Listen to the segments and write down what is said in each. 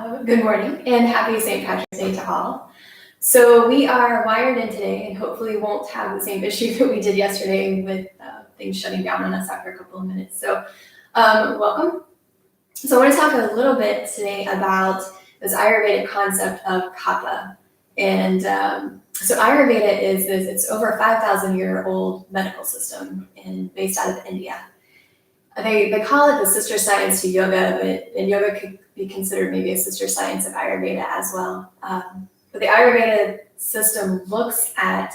Good morning and happy St. Patrick's Day to all. So we are wired in today and hopefully won't have the same issue that we did yesterday with things shutting down on us after a couple of minutes. So welcome. So I want to talk a little bit today about this Ayurvedic concept of kapha. And so Ayurveda it's over a 5,000-year-old medical system and based out of India. They call it the sister science to yoga, and yoga could be considered maybe a sister science of Ayurveda as well. But the Ayurveda system looks at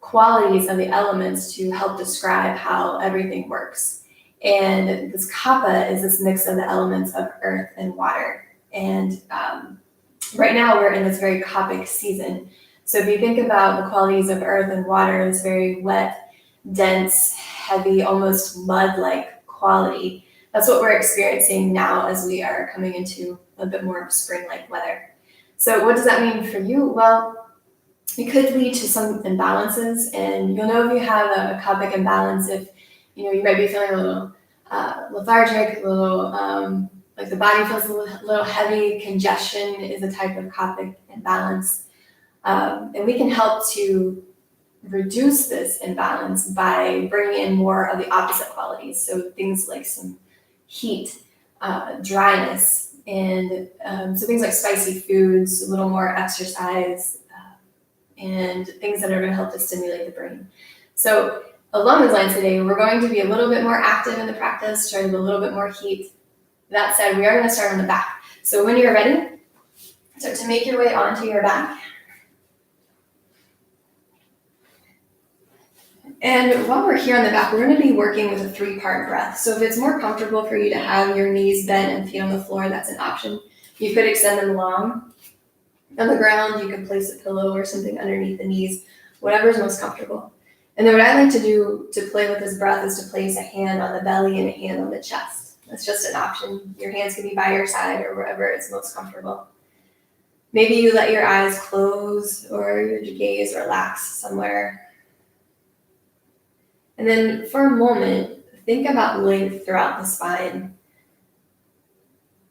qualities of the elements to help describe how everything works. And this kapha is this mix of the elements of earth and water. And right now we're in this very kaphic season. So if you think about the qualities of earth and water, it's very wet, dense, heavy, almost mud-like quality. That's what we're experiencing now as we are coming into a bit more of spring-like weather. So what does that mean for you? Well, it could lead to some imbalances, and you'll know if you have a kaphic imbalance if you might be feeling a little lethargic, a little like the body feels a little heavy. Congestion is a type of kaphic imbalance, and we can help to reduce this imbalance by bringing in more of the opposite qualities. So things like some heat, dryness, and so things like spicy foods, a little more exercise, and things that are going to help to stimulate the brain. So along those lines today, we're going to be a little bit more active in the practice, trying to do a little bit more heat. That said, we are going to start on the back. So when you're ready, start to make your way onto your back. And while we're here on the back, we're going to be working with a 3-part breath. So if it's more comfortable for you to have your knees bent and feet on the floor, that's an option. You could extend them long on the ground. You could place a pillow or something underneath the knees, whatever is most comfortable. And then what I like to do to play with this breath is to place a hand on the belly and a hand on the chest. That's just an option. Your hands can be by your side or wherever it's most comfortable. Maybe you let your eyes close or your gaze relax somewhere. And then for a moment, think about length throughout the spine.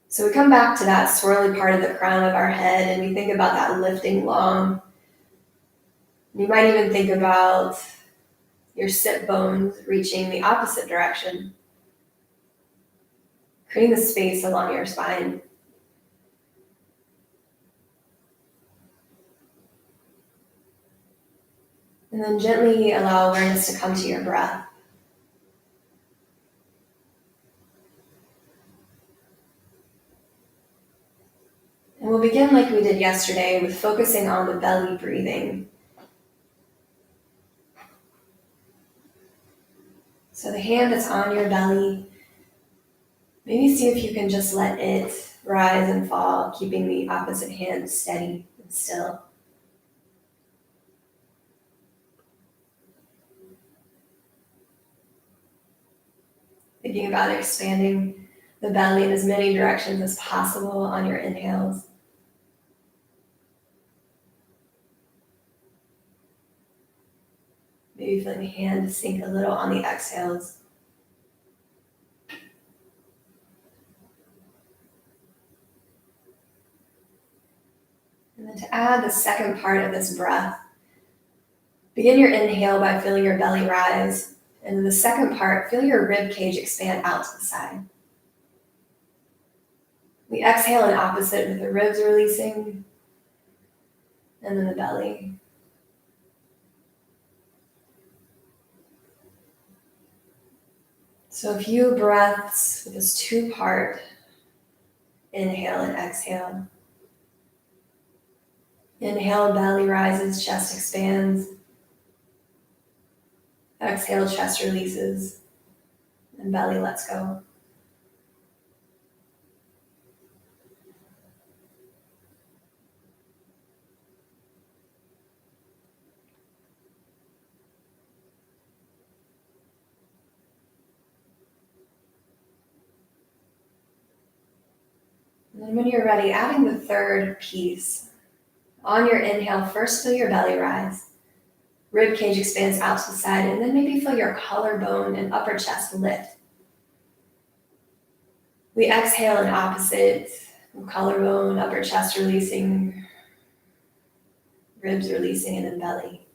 So we come back to that swirly part of the crown of our head and we think about that lifting long. You might even think about your sit bones reaching the opposite direction, creating the space along your spine. And then gently allow awareness to come to your breath. And we'll begin like we did yesterday with focusing on the belly breathing. So the hand that's on your belly, maybe see if you can just let it rise and fall, keeping the opposite hand steady and still. Thinking about expanding the belly in as many directions as possible on your inhales. Maybe feeling the hand sink a little on the exhales. And then to add the second part of this breath, begin your inhale by feeling your belly rise. And then the second part, feel your rib cage expand out to the side. We exhale in opposite with the ribs releasing, and then the belly. So a few breaths with this 2-part inhale and exhale. Inhale, belly rises, chest expands. Exhale, chest releases, and belly lets go. And then when you're ready, adding the third piece. On your inhale, first feel your belly rise. Rib cage expands out to the side, and then maybe feel your collarbone and upper chest lift. We exhale in opposite Collarbone, upper chest releasing, ribs releasing, and then belly.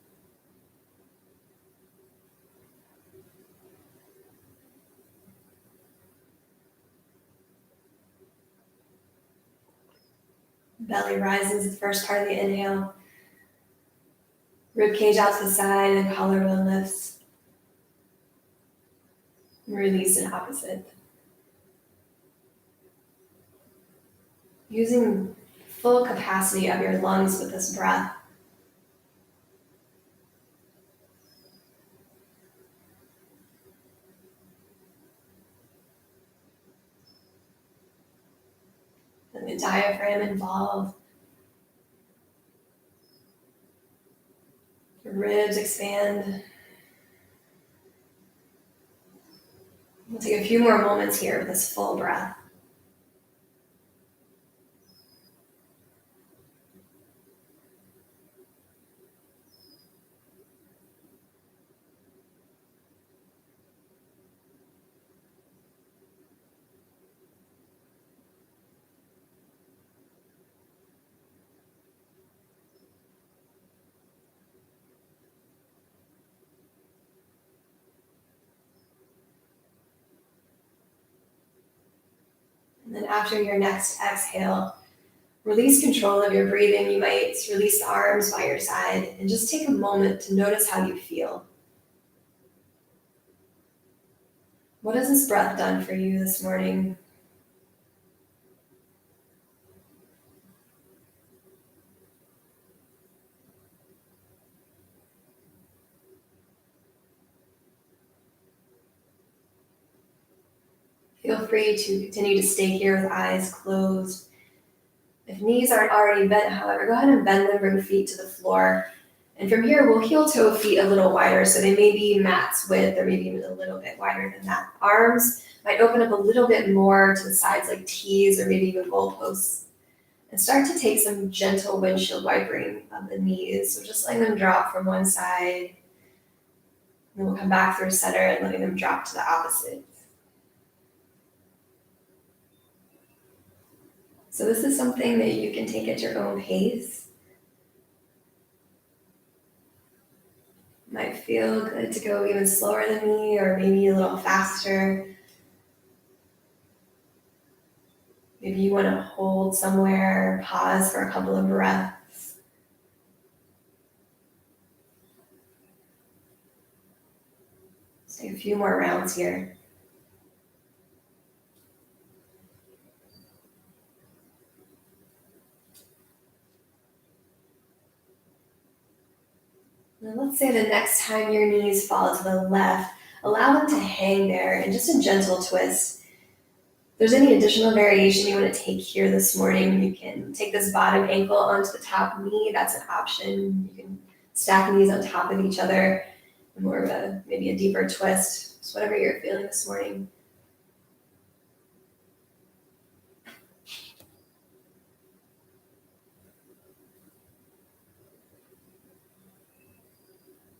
Belly rises the first part of the inhale. Rib cage out to the side and collarbone lifts. Release in opposite. Using full capacity of your lungs with this breath. And the diaphragm involved. Your ribs expand. We'll take a few more moments here with this full breath. And then after your next exhale, release control of your breathing. You might release the arms by your side and just take a moment to notice how you feel. What has this breath done for you this morning? Feel free to continue to stay here with eyes closed. If knees aren't already bent, however, go ahead and bend them, bring feet to the floor. And from here, we'll heel toe feet a little wider, so they may be mat's width or maybe even a little bit wider than that. Arms might open up a little bit more to the sides like T's or maybe even goalposts. And start to take some gentle windshield wipering of the knees. So just letting them drop from one side. And then we'll come back through center and letting them drop to the opposite. So this is something that you can take at your own pace. Might feel good to go even slower than me or maybe a little faster. Maybe you want to hold somewhere, pause for a couple of breaths. Let's take a few more rounds here. Now let's say the next time your knees fall to the left, allow them to hang there in just a gentle twist. If there's any additional variation you want to take here this morning, you can take this bottom ankle onto the top knee. That's an option. You can stack knees on top of each other, more of maybe a deeper twist. Just whatever you're feeling this morning.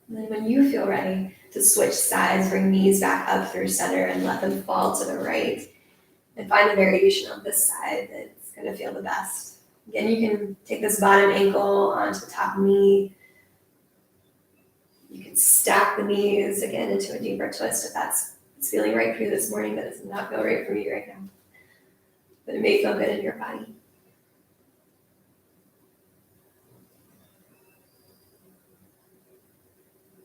And then when you feel ready to switch sides, bring knees back up through center and let them fall to the right. And find a variation on this side that's going to feel the best. Again, you can take this bottom ankle onto the top knee. You can stack the knees again into a deeper twist if that's feeling right for you this morning, but it does not feel right for me right now. But it may feel good in your body.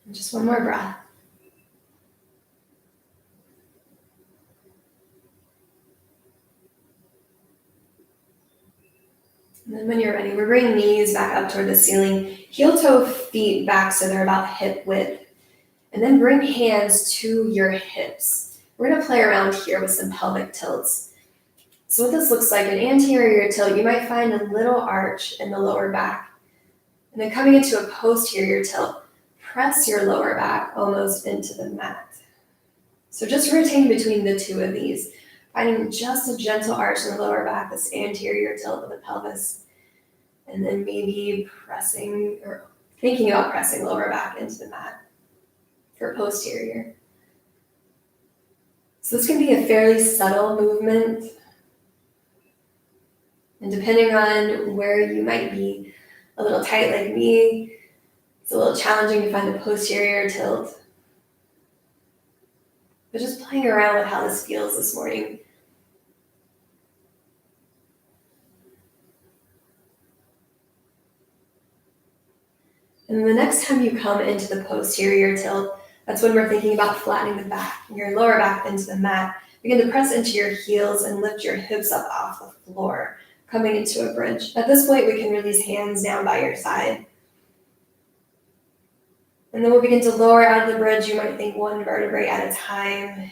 And just one more breath. And then when you're ready, we're bringing knees back up toward the ceiling. Heel toe feet back so they're about hip width. And then bring hands to your hips. We're going to play around here with some pelvic tilts. So what this looks like, an anterior tilt, you might find a little arch in the lower back. And then coming into a posterior tilt, press your lower back almost into the mat. So just rotating between the two of these. Finding just a gentle arch in the lower back, this anterior tilt of the pelvis. And then maybe pressing or thinking about pressing lower back into the mat for posterior. So this can be a fairly subtle movement. And depending on where you might be a little tight like me, it's a little challenging to find the posterior tilt. But just playing around with how this feels this morning. And the next time you come into the posterior tilt, that's when we're thinking about flattening the back, your lower back into the mat. Begin to press into your heels and lift your hips up off the floor, coming into a bridge. At this point, we can release hands down by your side. And then we'll begin to lower out of the bridge. You might think one vertebrae at a time.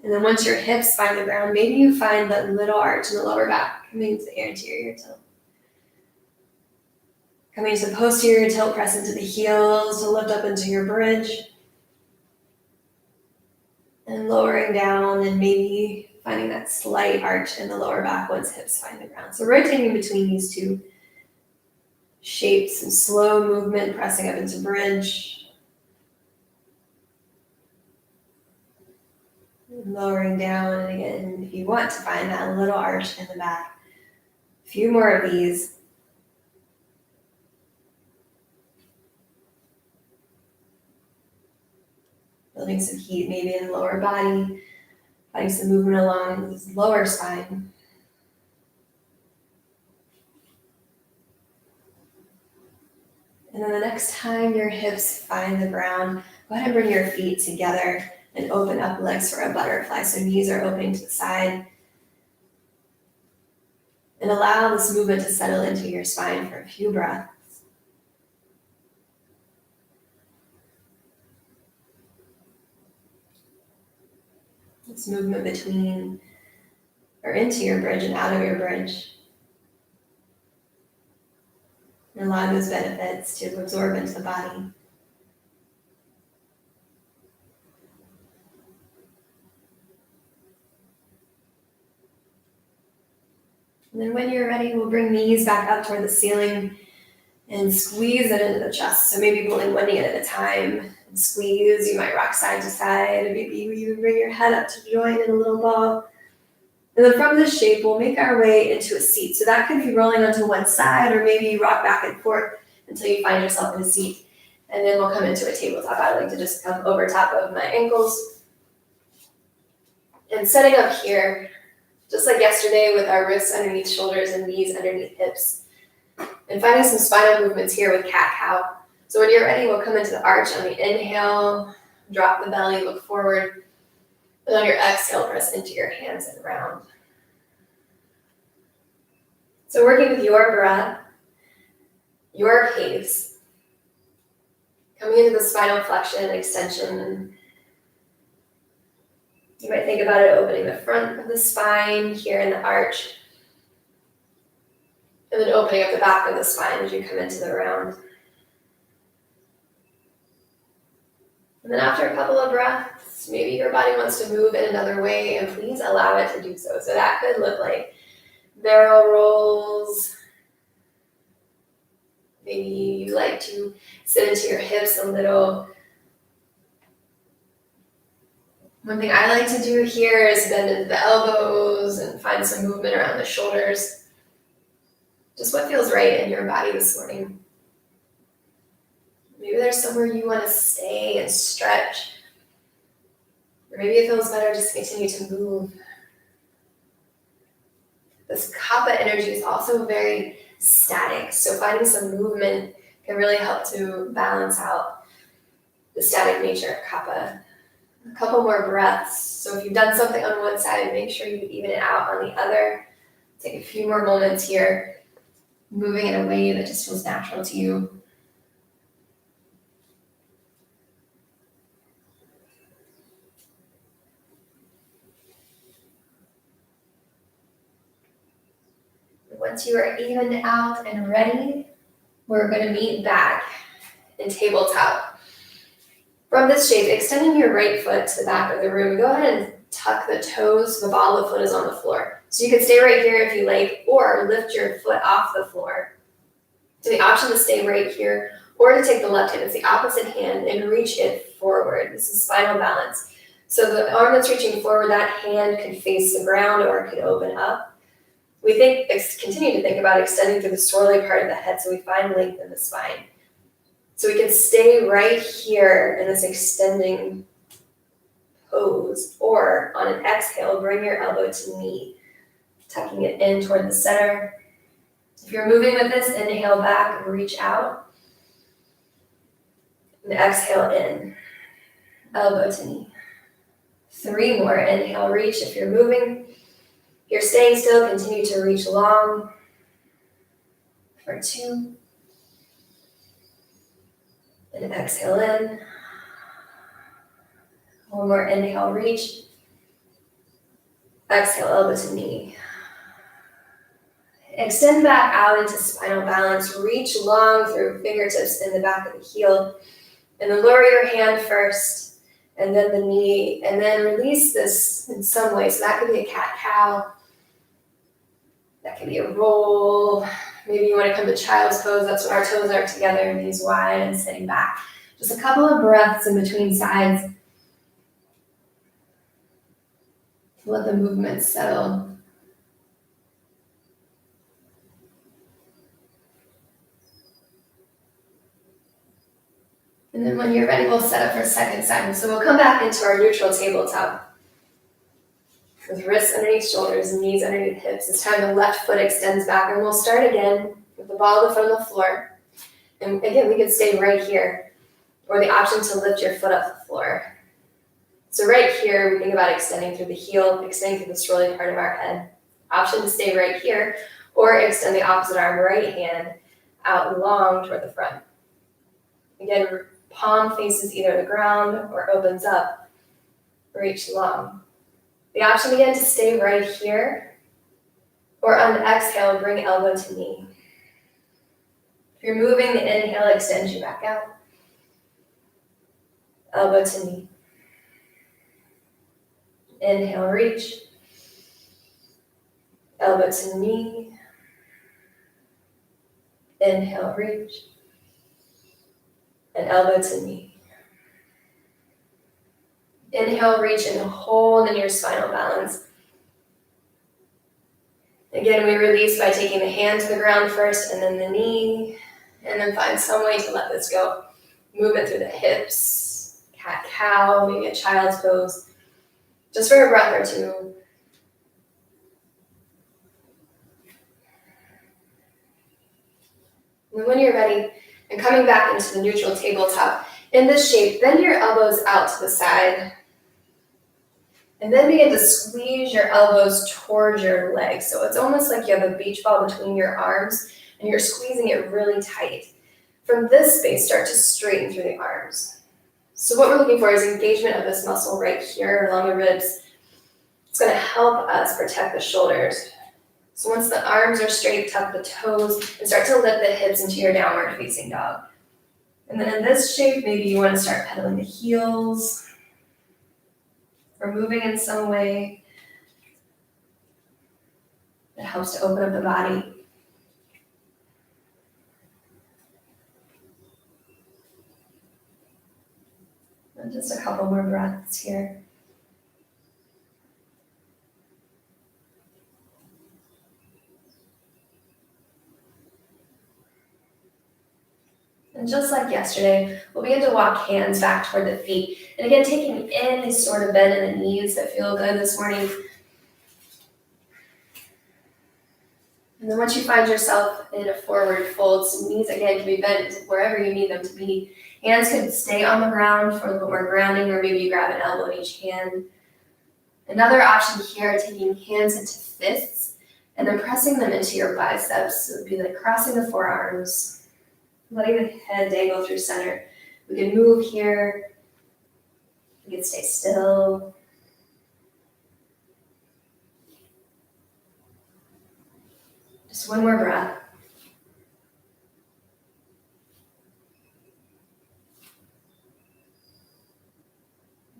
And then once your hips find the ground, maybe you find that little arch in the lower back coming into the anterior tilt. Coming to the posterior tilt, press into the heels to lift up into your bridge. And lowering down and maybe finding that slight arch in the lower back once hips find the ground. So rotating between these two shapes and slow movement, pressing up into bridge. And lowering down, and again, if you want to find that little arch in the back. A few more of these. Building some heat maybe in the lower body, finding some movement along this lower spine. And then the next time your hips find the ground, go ahead and bring your feet together and open up legs for a butterfly. So knees are opening to the side. And allow this movement to settle into your spine for a few breaths. This movement between or into your bridge and out of your bridge. And allow those benefits to absorb into the body. And then when you're ready, we'll bring knees back up toward the ceiling and squeeze it into the chest. So maybe pulling one knee in at a time and squeeze. You might rock side to side. Maybe you even bring your head up to join in a little ball. And then from this shape, we'll make our way into a seat. So that could be rolling onto one side, or maybe you rock back and forth until you find yourself in a seat. And then we'll come into a tabletop. I like to just come over top of my ankles. And setting up here, just like yesterday with our wrists underneath shoulders and knees underneath hips. And finding some spinal movements here with cat-cow. So when you're ready, we'll come into the arch on the inhale, drop the belly, look forward. And on your exhale, press into your hands and round. So working with your breath, your pace, coming into the spinal flexion and extension. You might think about it opening the front of the spine here in the arch, and then opening up the back of the spine as you come into the round. And then after a couple of breaths, maybe your body wants to move in another way, and please allow it to do so. So that could look like barrel rolls. Maybe you like to sit into your hips a little. One thing I like to do here is bend into the elbows and find some movement around the shoulders. Just what feels right in your body this morning. Maybe there's somewhere you want to stay and stretch. Or maybe it feels better just to continue to move. This kapha energy is also very static, so finding some movement can really help to balance out the static nature of kapha. A couple more breaths. So if you've done something on one side, make sure you even it out on the other. Take a few more moments here, moving in a way that just feels natural to you. Once you are evened out and ready, we're going to meet back in tabletop. From this shape, extending your right foot to the back of the room, go ahead and tuck the toes so the ball of the foot is on the floor. So you can stay right here if you like, or lift your foot off the floor. So the option to stay right here, or to take the left hand, it's the opposite hand, and reach it forward. This is spinal balance. So the arm that's reaching forward, that hand could face the ground or it could open up. We continue to think about extending through the swirly part of the head so we find length in the spine. So we can stay right here in this extending pose, or on an exhale, bring your elbow to knee, tucking it in toward the center. If you're moving with this, inhale back, reach out, and exhale in, elbow to knee. 3 more, inhale, reach if you're moving. If you're staying still, continue to reach long. For 2. And exhale in. 1 more, inhale, reach. Exhale, elbow to knee. Extend back out into spinal balance. Reach long through fingertips in the back of the heel. And then lower your hand first, and then the knee, and then release this in some way. So that could be a cat-cow. That could be a roll. Maybe you want to come to child's pose. That's when our toes are together, knees wide and sitting back. Just a couple of breaths in between sides. Let the movement settle. And then when you're ready, we'll set up for second side. So we'll come back into our neutral tabletop. With wrists underneath shoulders, knees underneath hips. This time the left foot extends back, and we'll start again with the ball of the foot on the floor. And again, we can stay right here, or the option to lift your foot off the floor. So right here, we think about extending through the heel, extending through the swirly part of our head. Option to stay right here, or extend the opposite arm, right hand, out long toward the front. Again, palm faces either the ground or opens up, reach long. The option again to stay right here, or on the exhale, bring elbow to knee. If you're moving, the inhale extends you back out. Elbow to knee. Inhale, reach. Elbow to knee. Inhale, reach. And elbow to knee. Inhale, reach and hold in your spinal balance. Again, we release by taking the hand to the ground first and then the knee, and then find some way to let this go. Movement through the hips, cat-cow, maybe a child's pose. Just for a breath or two. And when you're ready, and coming back into the neutral tabletop, in this shape, bend your elbows out to the side. And then begin to squeeze your elbows towards your legs. So it's almost like you have a beach ball between your arms, and you're squeezing it really tight. From this space, start to straighten through the arms. So what we're looking for is engagement of this muscle right here along the ribs. It's going to help us protect the shoulders. So once the arms are straight, tuck the toes, and start to lift the hips into your downward facing dog. And then in this shape, maybe you want to start pedaling the heels, or moving in some way that helps to open up the body. And just a couple more breaths here. And just like yesterday, we'll begin to walk hands back toward the feet. And again, taking any sort of bend in the knees that feel good this morning. And then once you find yourself in a forward fold, so knees again can be bent wherever you need them to be. Hands could stay on the ground for a little more grounding, or maybe you grab an elbow in each hand. Another option here, taking hands into fists and then pressing them into your biceps. So it would be like crossing the forearms, letting the head dangle through center. We can move here. We can stay still. Just one more breath.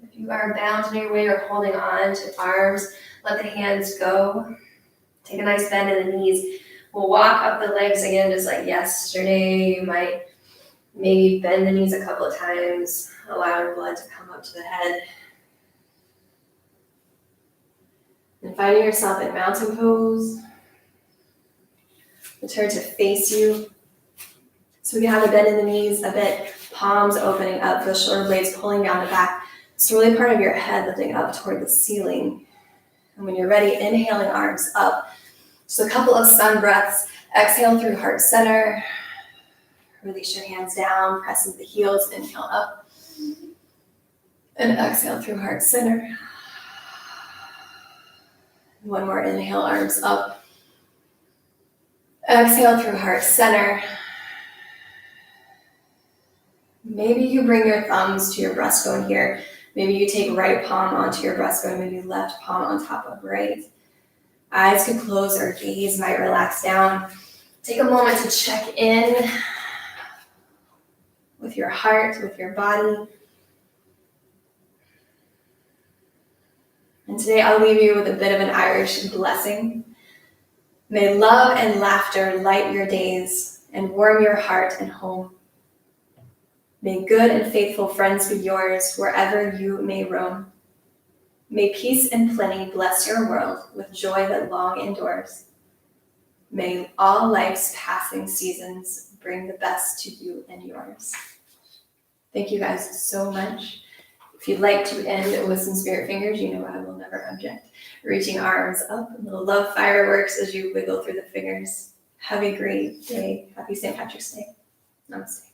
If you are bound in your way or holding on to arms, let the hands go. Take a nice bend in the knees. We'll walk up the legs again, just like yesterday. You might maybe bend the knees a couple of times, allowing blood to come up to the head. And finding yourself in mountain pose. Return to face you. So we can have a bend in the knees, a bit, palms opening up, the shoulder blades pulling down the back. It's really part of your head lifting up toward the ceiling. And when you're ready, inhaling arms up. So a couple of sun breaths. Exhale through heart center. Release your hands down, press into the heels, inhale up. And exhale through heart center. One more inhale, arms up. Exhale through heart center. Maybe you bring your thumbs to your breastbone here. Maybe you take right palm onto your breastbone, maybe left palm on top of right. Eyes could close or gaze might relax down. Take a moment to check in with your heart, with your body. And today I'll leave you with a bit of an Irish blessing. May love and laughter light your days and warm your heart and home. May good and faithful friends be yours wherever you may roam. May peace and plenty bless your world with joy that long endures. May all life's passing seasons bring the best to you and yours. Thank you guys so much. If you'd like to end with some spirit fingers, you know I will never object. Reaching arms up, a little love fireworks as you wiggle through the fingers. Have a great day. Happy St. Patrick's Day. Namaste.